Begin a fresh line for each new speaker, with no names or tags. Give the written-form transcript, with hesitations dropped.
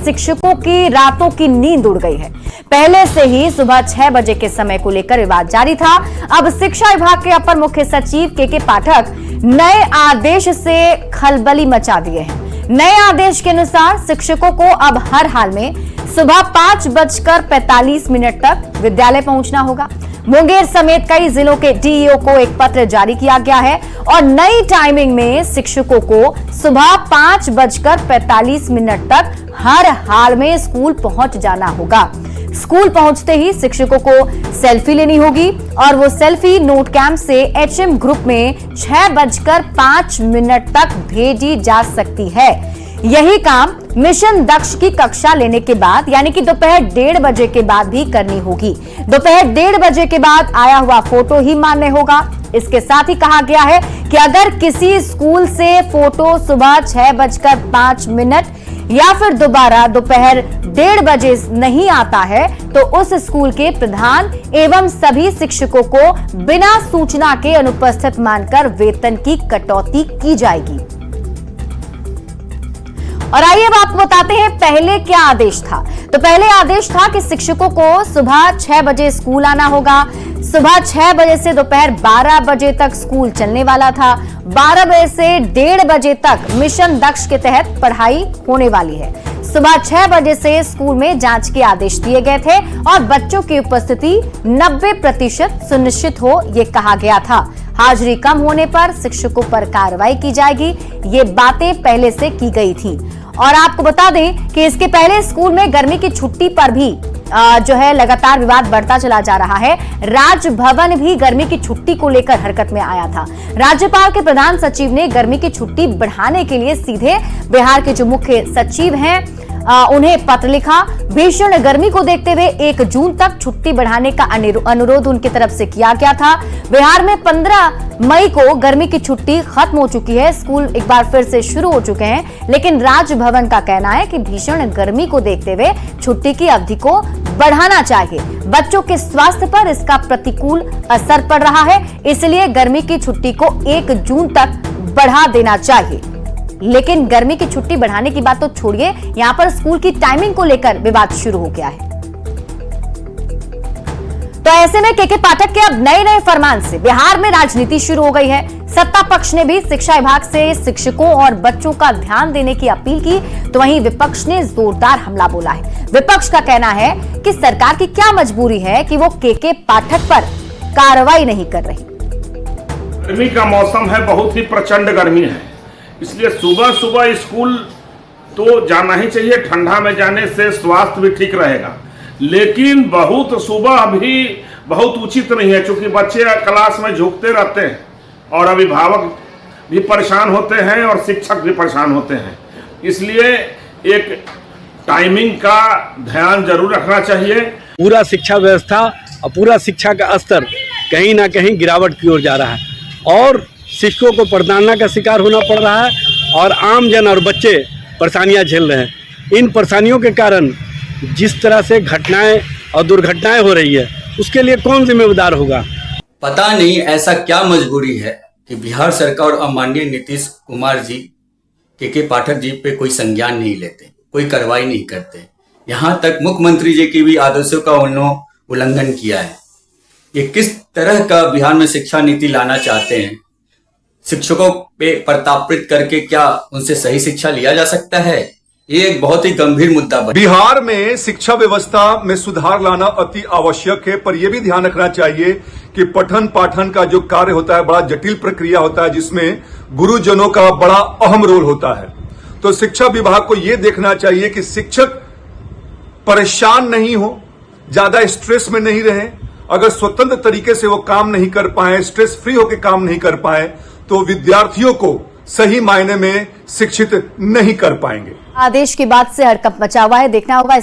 शिक्षकों की रातों की नींद उड़ गई है। पहले से ही सुबह 6 बजे के समय को लेकर विवाद जारी था। अब शिक्षा विभाग के अपर मुख्य सचिव के पाठक नए आदेश से खलबली मचा दिए हैं। नए आदेश के अनुसार शिक्षकों को अब हर हाल में सुबह 5:45 तक विद्यालय पहुंचना होगा। मुंगेर समेत कई जिलों के डीईओ को एक पत्र जारी किया गया है और नई टाइमिंग में शिक्षकों को सुबह 5:45 तक हर हाल में स्कूल पहुंच जाना होगा। स्कूल पहुंचते ही शिक्षकों को सेल्फी लेनी होगी और वो सेल्फी नोट कैम से एचएम ग्रुप में 6:05 तक भेजी जा सकती है। यही काम मिशन दक्ष की कक्षा लेने के बाद यानी कि दोपहर 1:30 बजे के बाद भी करनी होगी। दोपहर 1:30 बजे के बाद आया हुआ फोटो ही मान्य होगा। इसके साथ ही कहा गया है कि अगर किसी स्कूल से फोटो सुबह 6:05 या फिर दोबारा दोपहर 1:30 बजे नहीं आता है तो उस स्कूल के प्रधान एवं सभी शिक्षकों को बिना सूचना के अनुपस्थित मानकर वेतन की कटौती की जाएगी। और आइए अब आपको बताते हैं पहले क्या आदेश था। तो पहले आदेश था कि शिक्षकों को सुबह 6 बजे स्कूल आना होगा। सुबह 6 बजे से दोपहर 12 बजे तक स्कूल चलने वाला था। 12 बजे से 1:30 बजे तक मिशन दक्ष के तहत पढ़ाई होने वाली है। सुबह 6 बजे से स्कूल में जांच के आदेश दिए गए थे और बच्चों की उपस्थिति 90% सुनिश्चित हो, ये कहा गया था। हाजिरी कम होने पर शिक्षकों पर कार्रवाई की जाएगी। ये बातें पहले से की गई थी। और आपको बता दें कि इसके पहले स्कूल में गर्मी की छुट्टी पर भी जो है लगातार विवाद बढ़ता चला जा रहा है। राजभवन भी गर्मी की छुट्टी को लेकर हरकत में आया था। राज्यपाल के प्रधान सचिव ने गर्मी की छुट्टी बढ़ाने के लिए सीधे बिहार के जो मुख्य सचिव हैं उन्हें पत्र लिखा। भीषण गर्मी को देखते हुए 1 जून तक छुट्टी बढ़ाने का अनुरोध उनकी तरफ से किया गया था। बिहार में 15 मई को गर्मी की छुट्टी खत्म हो चुकी है। स्कूल एक बार फिर से शुरू हो चुके हैं, लेकिन राजभवन का कहना है कि भीषण गर्मी को देखते हुए छुट्टी की अवधि को बढ़ाना चाहिए। बच्चों के स्वास्थ्य पर इसका प्रतिकूल असर पड़ रहा है, इसलिए गर्मी की छुट्टी को 1 जून तक बढ़ा देना चाहिए। लेकिन गर्मी की छुट्टी बढ़ाने की बात तो छोड़िए, यहां पर स्कूल की टाइमिंग को लेकर विवाद शुरू हो गया है। तो ऐसे में के पाठक के अब नए फरमान से बिहार में राजनीति शुरू हो गई है। सत्ता पक्ष ने भी शिक्षा विभाग से शिक्षकों और बच्चों का ध्यान देने की अपील की, तो वहीं विपक्ष ने जोरदार हमला बोला है। विपक्ष का कहना है कि सरकार की क्या मजबूरी है कि वो के पाठक पर कार्रवाई नहीं कर रही।
गर्मी का मौसम है, बहुत ही प्रचंड गर्मी है, इसलिए सुबह सुबह स्कूल तो जाना ही चाहिए। ठंडा में जाने से स्वास्थ्य भी ठीक रहेगा, लेकिन बहुत सुबह भी बहुत उचित नहीं है, क्योंकि बच्चे क्लास में झुकते रहते हैं और अभिभावक भी परेशान होते हैं और शिक्षक भी परेशान होते हैं। इसलिए एक टाइमिंग का ध्यान जरूर रखना चाहिए।
पूरा शिक्षा व्यवस्था और पूरा शिक्षा का स्तर कहीं ना कहीं गिरावट की ओर जा रहा है और शिक्षकों को प्रताड़ना का शिकार होना पड़ रहा है और आम जन और बच्चे परेशानियां झेल रहे हैं। इन परेशानियों के कारण जिस तरह से घटनाएं और दुर्घटनाएं हो रही है, उसके लिए कौन जिम्मेदार होगा?
पता नहीं ऐसा क्या मजबूरी है कि बिहार सरकार और माननीय नीतीश कुमार जी के पाठक जी पे कोई संज्ञान नहीं लेते, कोई कार्रवाई नहीं करते। यहाँ तक मुख्यमंत्री जी की भी आदेशों का उन्होंने उल्लंघन किया है। ये किस तरह का बिहार में शिक्षा नीति लाना चाहते हैं? शिक्षकों पे प्रताड़ित करके क्या उनसे सही शिक्षा लिया जा सकता है? ये एक बहुत ही गंभीर मुद्दा है।
बिहार में शिक्षा व्यवस्था में सुधार लाना अति आवश्यक है, पर यह भी ध्यान रखना चाहिए कि पठन पाठन का जो कार्य होता है बड़ा जटिल प्रक्रिया होता है, जिसमें गुरुजनों का बड़ा अहम रोल होता है। तो शिक्षा विभाग को यह देखना चाहिए कि शिक्षक परेशान नहीं हो, ज्यादा स्ट्रेस में नहीं रहे। अगर स्वतंत्र तरीके से वो काम नहीं कर पाए, स्ट्रेस फ्री होकर काम नहीं कर पाए, तो विद्यार्थियों को सही मायने में शिक्षित नहीं कर पाएंगे।
आदेश के बाद से हड़कंप मचा हुआ है, देखना होगा।